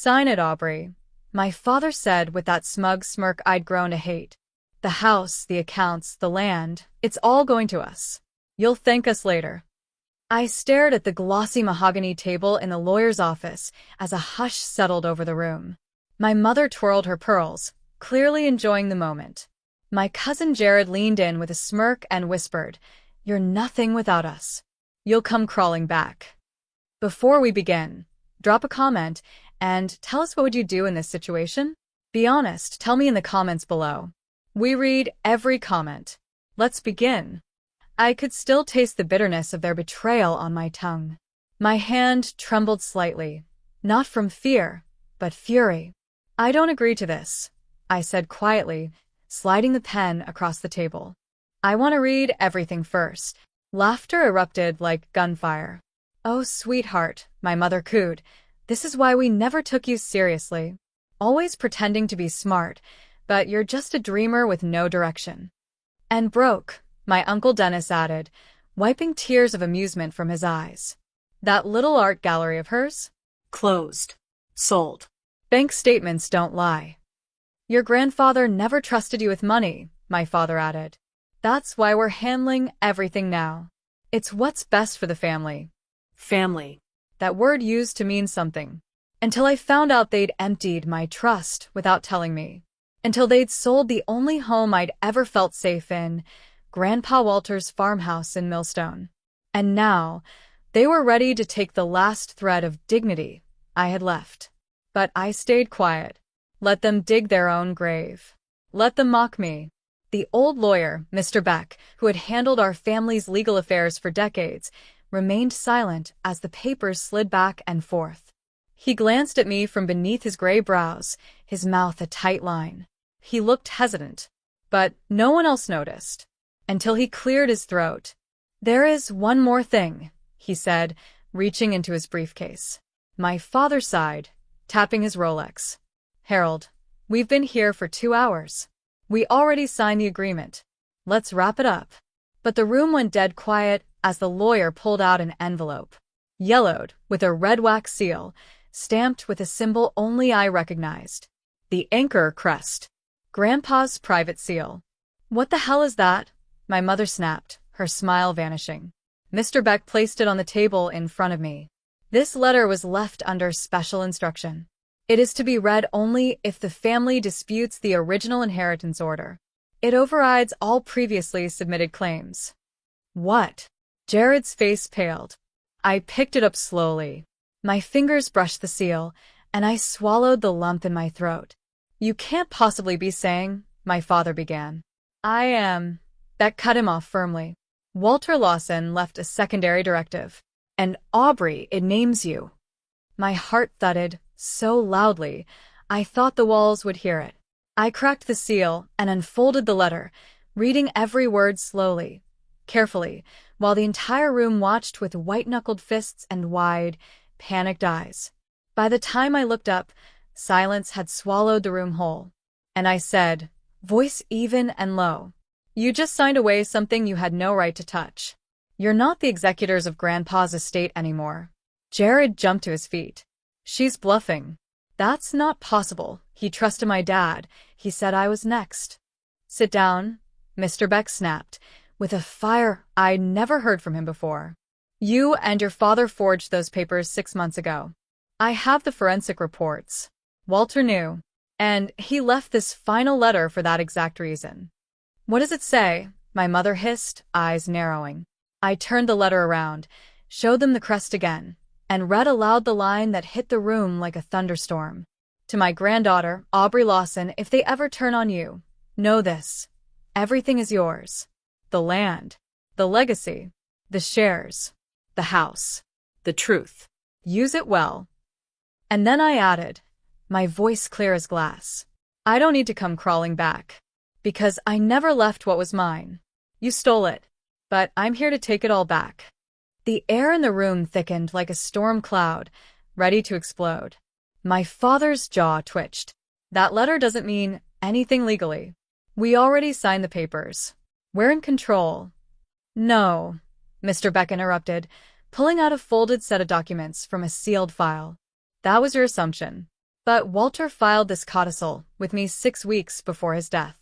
Sign it, Aubrey, my father said with that smug smirk I'd grown to hate. The house, the accounts, the land, it's all going to us. You'll thank us later. I stared at the glossy mahogany table in the lawyer's office as a hush settled over the room. My mother twirled her pearls, clearly enjoying the moment. My cousin Jared leaned in with a smirk and whispered, "You're nothing without us. You'll come crawling back." Before we begin, drop a comment and tell us what would you do in this situation? Be honest, tell me in the comments below. We read every comment. Let's begin. I could still taste the bitterness of their betrayal on my tongue. My hand trembled slightly, not from fear, but fury. "I don't agree to this," I said quietly, sliding the pen across the table. "I want to read everything first." Laughter erupted like gunfire. "Oh, sweetheart," my mother cooed, "this is why we never took you seriously. Always pretending to be smart, but you're just a dreamer with no direction." "And broke," my Uncle Dennis added, wiping tears of amusement from his eyes. "That little art gallery of hers?" Closed. Sold. "Bank statements don't lie." "Your grandfather never trusted you with money," my father added. "That's why we're handling everything now. It's what's best for the family." Family. That word used to mean something. Until I found out they'd emptied my trust without telling me. Until they'd sold the only home I'd ever felt safe in, Grandpa Walter's farmhouse in Millstone. And now, they were ready to take the last thread of dignity I had left. But I stayed quiet. Let them dig their own grave. Let them mock me. The old lawyer, Mr. Beck, who had handled our family's legal affairs for decades, remained silent as the papers slid back and forth. He glanced at me from beneath his gray brows, his mouth a tight line. He looked hesitant, but no one else noticed, until he cleared his throat. "There is one more thing," he said, reaching into his briefcase. My father sighed, tapping his Rolex. "Harold, we've been here for 2 hours. We already signed the agreement. Let's wrap it up." But the room went dead quiet as the lawyer pulled out an envelope. Yellowed, with a red wax seal, stamped with a symbol only I recognized. The anchor crest. Grandpa's private seal. "What the hell is that?" my mother snapped, her smile vanishing. Mr. Beck placed it on the table in front of me. "This letter was left under special instruction. It is to be read only if the family disputes the original inheritance order. It overrides all previously submitted claims." "What?" Jared's face paled. I picked it up slowly. My fingers brushed the seal, and I swallowed the lump in my throat. "You can't possibly be saying," my father began. "I am." Beck cut him off firmly. "Walter Lawson left a secondary directive. And Aubrey, it names you." My heart thudded so loudly, I thought the walls would hear it. I cracked the seal and unfolded the letter, reading every word slowly, carefully, while the entire room watched with white-knuckled fists and wide, panicked eyes. By the time I looked up, silence had swallowed the room whole. And I said, voice even and low, "You just signed away something you had no right to touch. You're not the executors of Grandpa's estate anymore." Jared jumped to his feet. "She's bluffing." "That's not possible. He trusted my dad. He said I was next." "Sit down," Mr. Beck snapped, with a fire I'd never heard from him before. "You and your father forged those papers 6 months ago. I have the forensic reports. Walter knew, and he left this final letter for that exact reason." "What does it say?" my mother hissed, eyes narrowing. I turned the letter around, showed them the crest again, and read aloud the line that hit the room like a thunderstorm. "To my granddaughter, Aubrey Lawson, if they ever turn on you, know this. Everything is yours. The land, the legacy, the shares, the house, the truth. Use it well." And then I added, my voice clear as glass, "I don't need to come crawling back, because I never left what was mine. You stole it, but I'm here to take it all back." The air in the room thickened like a storm cloud, ready to explode. My father's jaw twitched. "That letter doesn't mean anything legally. We already signed the papers. We're in control." "No," Mr. Beck interrupted, pulling out a folded set of documents from a sealed file. "That was your assumption. But Walter filed this codicil with me 6 weeks before his death.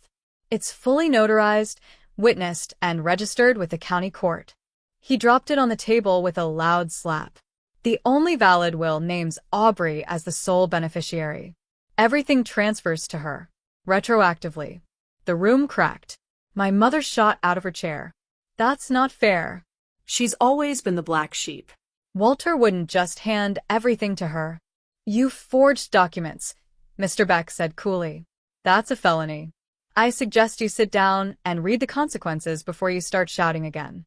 It's fully notarized, witnessed, and registered with the county court. He dropped it on the table with a loud slap. The only valid will names Aubrey as the sole beneficiary. Everything transfers to her, retroactively. The room cracked. My mother shot out of her chair. That's not fair. She's always been the black sheep. Walter wouldn't just hand everything to her. You forged documents, Mr. Beck said coolly. That's a felony. I suggest you sit down and read the consequences before you start shouting again.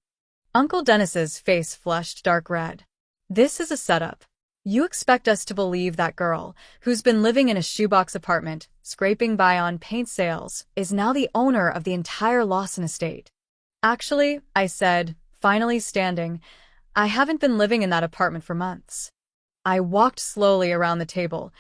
Uncle Dennis's face flushed dark red. This is a setup. You expect us to believe that girl, who's been living in a shoebox apartment, scraping by on paint sales, is now the owner of the entire Lawson estate. Actually, I said, finally standing, I haven't been living in that apartment for months. I walked slowly around the table,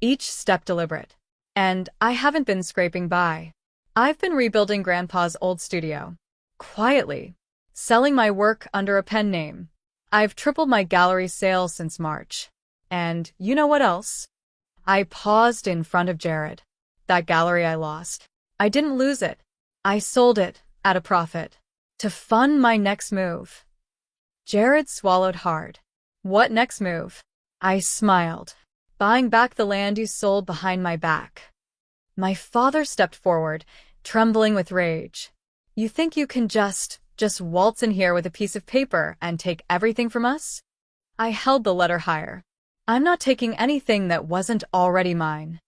each step deliberate. And I haven't been scraping by. I've been rebuilding Grandpa's old studio. Quietly. Selling my work under a pen name. I've tripled my gallery sales since March. And you know what else? I paused in front of Jared. That gallery I lost. I didn't lose it. I sold it, at a profit. To fund my next move. Jared swallowed hard. What next move? I smiled. Buying back the land you sold behind my back. My father stepped forward, trembling with rage. You think you can just waltz in here with a piece of paper and take everything from us? I held the letter higher. I'm not taking anything that wasn't already mine.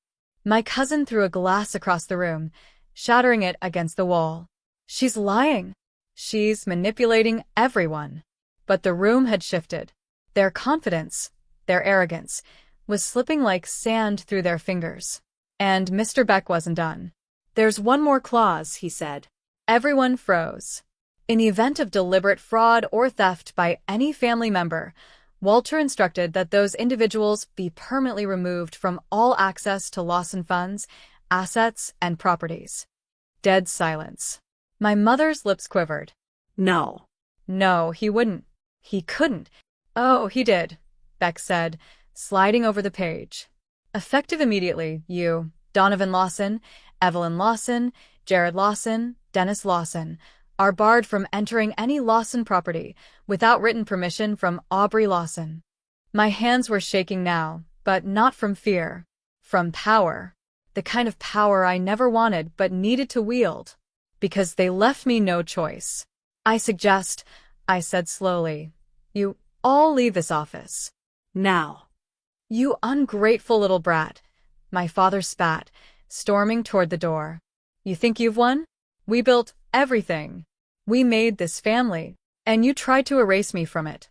My cousin threw a glass across the room, shattering it against the wall. She's lying. She's manipulating everyone. But the room had shifted. Their confidence, their arrogance, was slipping like sand through their fingers. And Mr. Beck wasn't done. There's one more clause, he said. Everyone froze. In the event of deliberate fraud or theft by any family member, Walter instructed that those individuals be permanently removed from all access to Lawson funds, assets, and properties. Dead silence. My mother's lips quivered. No. No, he wouldn't. He couldn't. Oh, he did, Beck said, sliding over the page. Effective immediately, you, Donovan Lawson, Evelyn Lawson, Jared Lawson, Dennis Lawson, are barred from entering any Lawson property without written permission from Aubrey Lawson. My hands were shaking now, but not from fear. From power. The kind of power I never wanted but needed to wield. Because they left me no choice. I suggest, I said slowly, you all leave this office. Now. You ungrateful little brat, my father spat, storming toward the door. You think you've won? We built everything. We made this family, and you tried to erase me from it,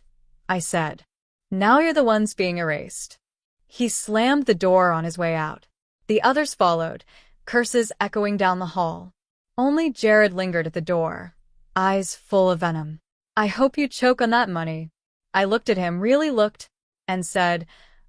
I said. Now you're the ones being erased. He slammed the door on his way out. The others followed, curses echoing down the hall. Only Jared lingered at the door, eyes full of venom. I hope you choke on that money. I looked at him, really looked, and said,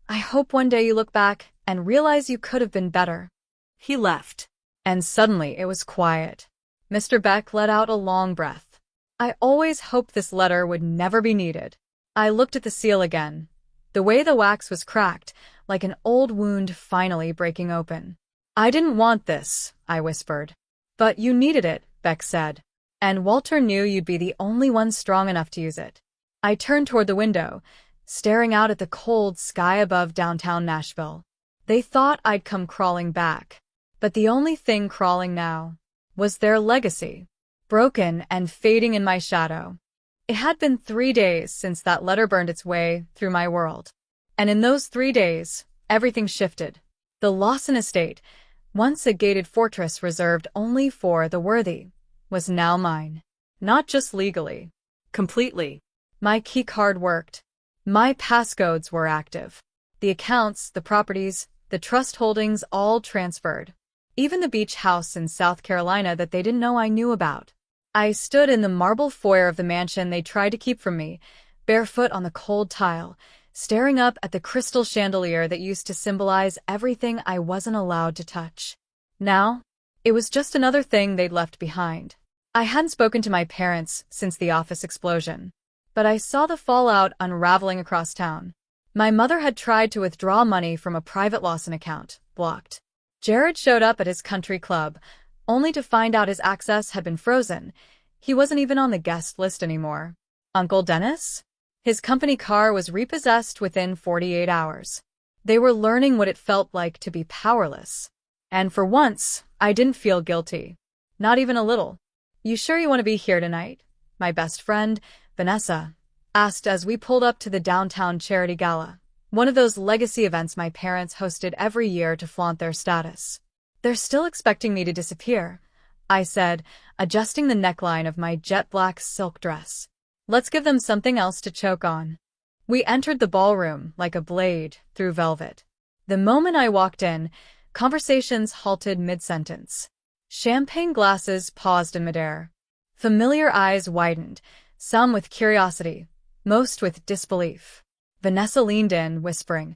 I hope one day you look back and realize you could have been better. He left. And suddenly it was quiet. Mr. Beck let out a long breath. I always hoped this letter would never be needed. I looked at the seal again. The way the wax was cracked, like an old wound finally breaking open. I didn't want this, I whispered. But you needed it, Beck said. And Walter knew you'd be the only one strong enough to use it. I turned toward the window, staring out at the cold sky above downtown Nashville. They thought I'd come crawling back. But the only thing crawling now was their legacy, broken and fading in my shadow. It had been 3 days since that letter burned its way through my world. And in those 3 days, everything shifted. The Lawson estate, once a gated fortress reserved only for the worthy, was now mine. Not just legally. Completely. My keycard worked. My passcodes were active. The accounts, the properties, the trust holdings all transferred. Even the beach house in South Carolina that they didn't know I knew about. I stood in the marble foyer of the mansion they tried to keep from me, barefoot on the cold tile, staring up at the crystal chandelier that used to symbolize everything I wasn't allowed to touch. Now, it was just another thing they'd left behind. I hadn't spoken to my parents since the office explosion, but I saw the fallout unraveling across town. My mother had tried to withdraw money from a private Lawson account, blocked. Jared showed up at his country club, only to find out his access had been frozen. He wasn't even on the guest list anymore. Uncle Dennis? His company car was repossessed within 48 hours. They were learning what it felt like to be powerless. And for once, I didn't feel guilty. Not even a little. "You sure you want to be here tonight?" my best friend, Vanessa, asked as we pulled up to the downtown charity gala, one of those legacy events my parents hosted every year to flaunt their status. "They're still expecting me to disappear," I said, adjusting the neckline of my jet black silk dress. "Let's give them something else to choke on." We entered the ballroom like a blade through velvet. The moment I walked in, conversations halted mid-sentence. Champagne glasses paused in midair. Familiar eyes widened, some with curiosity, most with disbelief. Vanessa leaned in, whispering,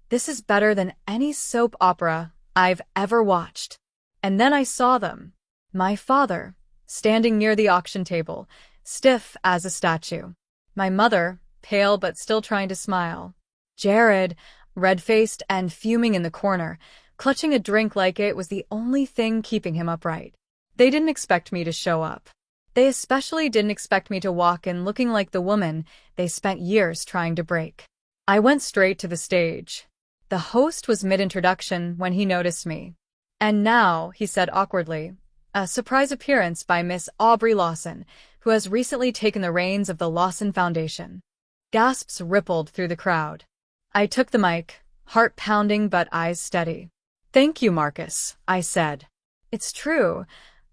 "This is better than any soap opera I've ever watched." And then I saw them. My father, standing near the auction table, stiff as a statue. My mother, pale but still trying to smile. Jared, red-faced and fuming in the corner, clutching a drink like it was the only thing keeping him upright. They didn't expect me to show up. They especially didn't expect me to walk in looking like the woman they spent years trying to break. I went straight to the stage. The host was mid-introduction when he noticed me. "And now," he said awkwardly, "a surprise appearance by Miss Aubrey Lawson, who has recently taken the reins of the Lawson Foundation." Gasps rippled through the crowd. I took the mic, heart pounding but eyes steady. "Thank you, Marcus," I said. "It's true.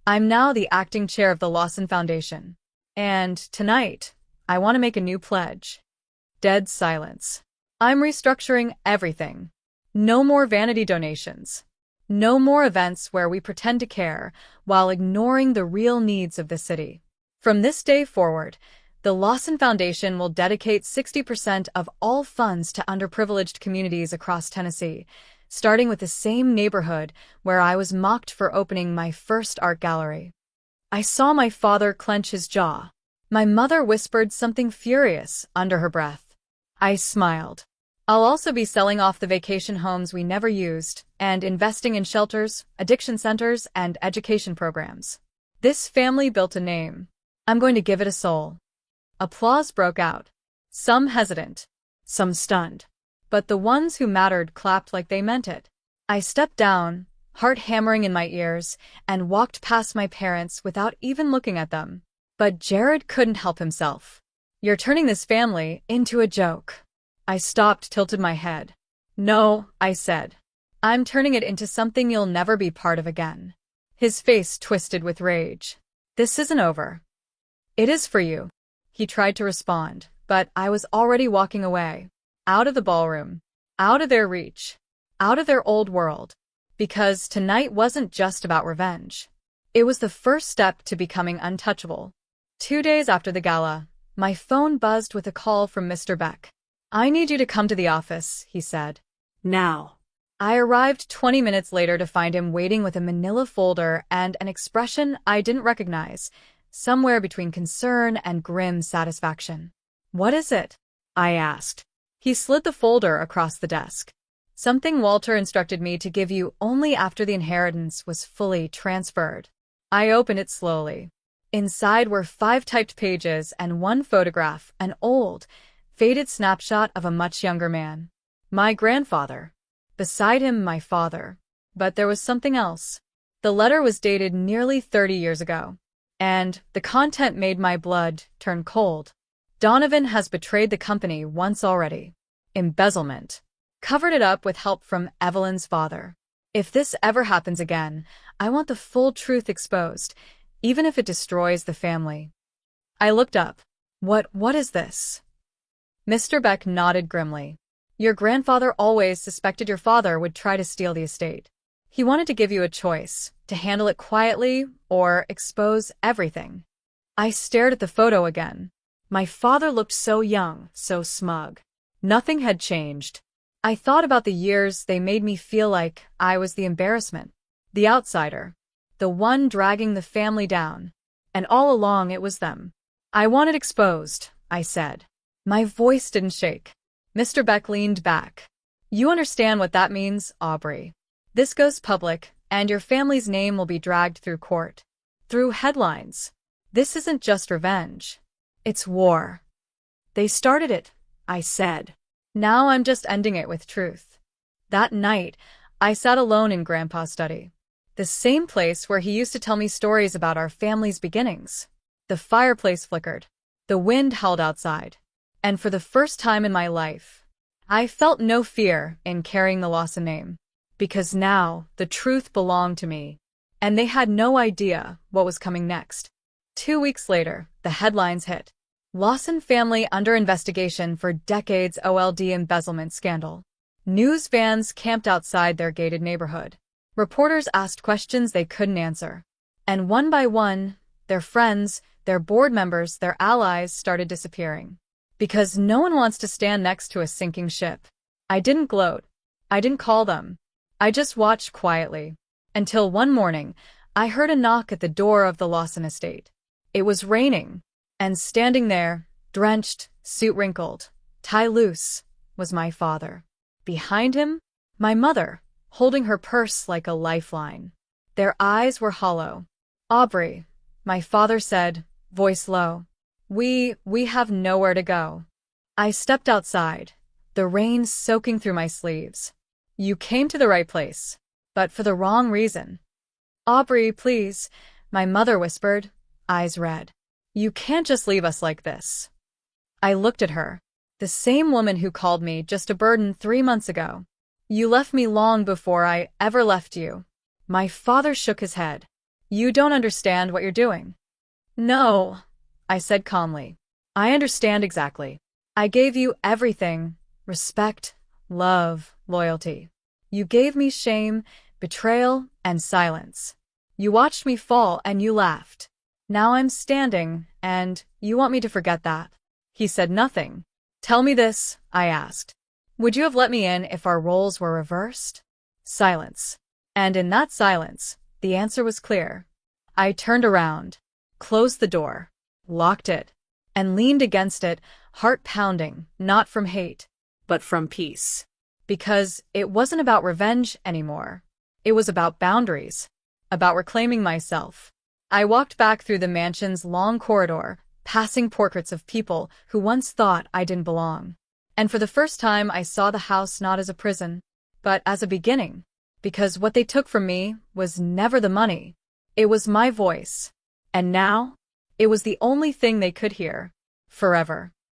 I'm now the acting chair of the Lawson Foundation. And tonight, I want to make a new pledge." Dead silence. "I'm restructuring everything. No more vanity donations. No more events where we pretend to care while ignoring the real needs of the city. From this day forward, the Lawson Foundation will dedicate 60% of all funds to underprivileged communities across Tennessee, starting with the same neighborhood where I was mocked for opening my first art gallery." I saw my father clench his jaw. My mother whispered something furious under her breath. I smiled. "I'll also be selling off the vacation homes we never used and investing in shelters, addiction centers, and education programs. This family built a name. I'm going to give it a soul." Applause broke out. Some hesitant, some stunned. But the ones who mattered clapped like they meant it. I stepped down, heart hammering in my ears, and walked past my parents without even looking at them. But Jared couldn't help himself. "You're turning this family into a joke." I stopped, tilted my head. "No," I said. "I'm turning it into something you'll never be part of again." His face twisted with rage. "This isn't over." "It is for you." He tried to respond, but I was already walking away. Out of the ballroom. Out of their reach. Out of their old world. Because tonight wasn't just about revenge. It was the first step to becoming untouchable. 2 days after the gala, my phone buzzed with a call from Mr. Beck. "I need you to come to the office," he said. Now. I arrived 20 minutes later to find him waiting with a manila folder and an expression I didn't recognize, somewhere between concern and grim satisfaction. "What is it?" I asked. He slid the folder across the desk. "Something Walter instructed me to give you only after the inheritance was fully transferred." I opened it slowly. Inside were 5 typed pages and 1 photograph, an old, faded snapshot of a much younger man. My grandfather. Beside him, my father. But there was something else. The letter was dated nearly 30 years ago. And the content made my blood turn cold. "Donovan has betrayed the company once already. Embezzlement. Covered it up with help from Evelyn's father. If this ever happens again, I want the full truth exposed, even if it destroys the family." I looked up. What is this?" Mr. Beck nodded grimly. "Your grandfather always suspected your father would try to steal the estate. He wanted to give you a choice, to handle it quietly or expose everything." I stared at the photo again. My father looked so young, so smug. Nothing had changed. I thought about the years they made me feel like I was the embarrassment, the outsider, the one dragging the family down. And all along it was them. "I want it exposed," I said. My voice didn't shake. Mr. Beck leaned back. You understand what that means, Aubrey. This goes public, and your family's name will be dragged through court. Through headlines. This isn't just revenge. It's war. They started it, I said. Now I'm just ending it with truth. That night, I sat alone in Grandpa's study. The same place where he used to tell me stories about our family's beginnings. The fireplace flickered. The wind howled outside. And for the first time in my life, I felt no fear in carrying the Lawson name. Because now, the truth belonged to me. And they had no idea what was coming next. 2 weeks later, the headlines hit. Lawson family under investigation for decades OLD embezzlement scandal. News vans camped outside their gated neighborhood. Reporters asked questions they couldn't answer. And one by one, their friends, their board members, their allies started disappearing. Because no one wants to stand next to a sinking ship. I didn't gloat. I didn't call them. I just watched quietly. Until one morning, I heard a knock at the door of the Lawson estate. It was raining. And standing there, drenched, suit wrinkled, tie loose, was my father. Behind him, my mother, holding her purse like a lifeline. Their eyes were hollow. Aubrey, my father said, voice low. We have nowhere to go. I stepped outside, the rain soaking through my sleeves. You came to the right place, but for the wrong reason. Aubrey, please, my mother whispered, eyes red. You can't just leave us like this. I looked at her, the same woman who called me just a burden 3 months ago. You left me long before I ever left you. My father shook his head. You don't understand what you're doing. No, I said calmly. I understand exactly. I gave you everything, respect, love, loyalty. You gave me shame, betrayal, and silence. You watched me fall and you laughed. Now I'm standing, and you want me to forget that. He said nothing. Tell me this, I asked. Would you have let me in if our roles were reversed? Silence. And in that silence, the answer was clear. I turned around, closed the door, locked it, and leaned against it, heart pounding, not from hate, but from peace. Because it wasn't about revenge anymore. It was about boundaries, about reclaiming myself. I walked back through the mansion's long corridor, passing portraits of people who once thought I didn't belong. And for the first time, I saw the house not as a prison, but as a beginning. Because what they took from me was never the money. It was my voice. And now, it was the only thing they could hear. Forever.